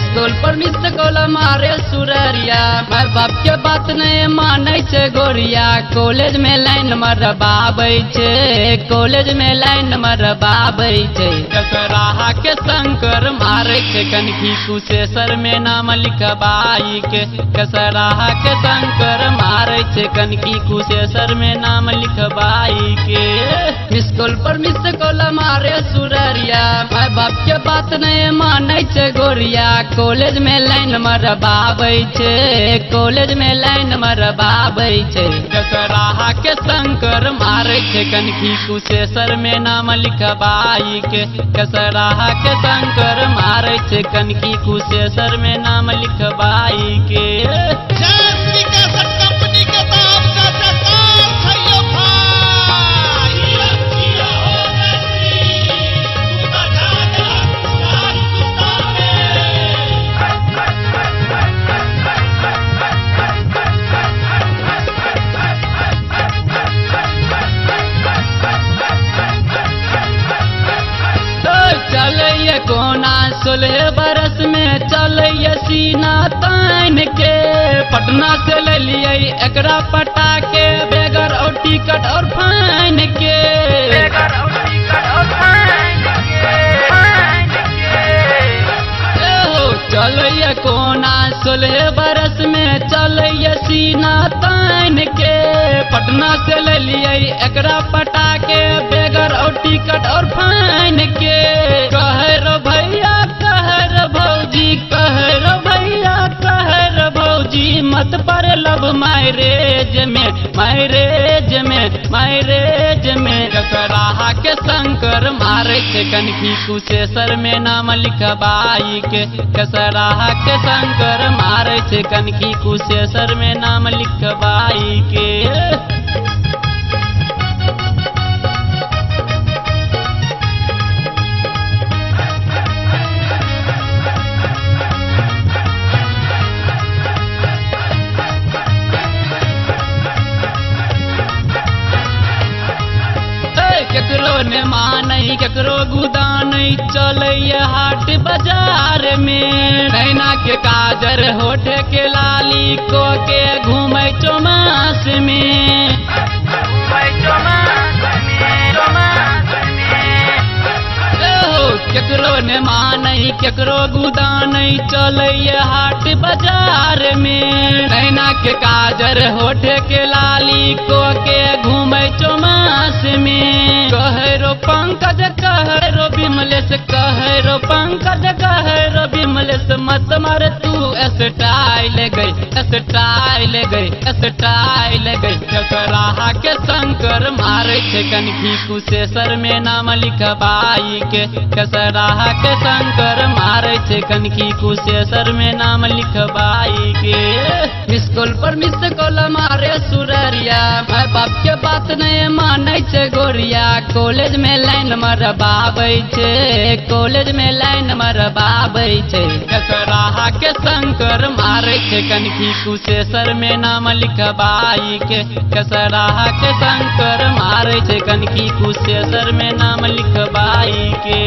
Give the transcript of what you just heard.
School पर miss call मारे सुररिया, माय बाप के बात नहीं माने छे गोरिया। कॉलेज में लाइन मरबाबै छे, कॉलेज में लाइन मरबाबै छे। कसराहा के शंकर मारे छे कनखी कुशेश्वर में नाम लिखबाई के। कसराहा के शंकर मारे छे कनखी कुशेश्वर में नाम लिखबाई के। मिस कॉल पर मिस कॉल मारे सुररिया, माय बाप के बात नहीं माने छे गोरिया। कॉलेज में लाइन मरबाबै छे, कॉलेज में लाइन मरबाबै छे। कसराहा के शंकर मारे छे कनखी कुशेश्वर में नाम लिखबाई के। कसराहा के शंकर मारे छे कनखी कुशेश्वर में नाम लिखबाई के। चलैया कोना 16 बरस में चलैया सीना तान के। पटना से ले लिये एकरा पटा के, बेगर और टिकट और फाइन के। चलैया कोना 16 बरस में चलैया सीना तान के। पटना से ले लिये एकरा पटा के, बेगर और टिकट और फाइन के। कहर भैया कहर भौजी, कहर भैया कहर भौजी, मत पर लब मैरेज में, मैरेज में, मैरेज में। कसराहा के शंकर मारे छे कनखी कुशेश्वर में नाम लिखबाई के। कसराहा के शंकर मारे छे कनखी कुशेश्वर में नाम लिखबाई के। केकरो ने मानई केकरो गुदा नहीं चलैया हाट बाजार में। नैना के काजर होठे के लाली को के घूमै चौमास में। केकरो ने मानई केकरो गुदा नहीं चलैया हाट बाजार में। नैना के काजर होठे के लाली को के घूमै चौमास में। कहरो पंकज कहरो विमलेश, कहरो पंकज कहरो विमलेश, मत मार तू स्टाइल गई, स्टाइल गई, स्टाइल गई। कसराहा के शंकर मारे छे कनखी कुशेश्वर में नाम लिखबाई के। कसराहा के शंकर मारे छे कनखी कुशेश्वर में नाम लिखबाई के। मिस कॉल पर मिस कॉल मारे सुररिया, माय बाप के बात नहीं माने छे गोरिया। कॉलेज में लाइन मरबाबै छे, कॉलेज में लाइन मरबाबै छे। कसराहा के शंकर मारे छे कनखी कुशेश्वर में नाम लिखबाई के। कसराहा के शंकर मारे छे कनखी कुशेश्वर में नाम लिखबाई के।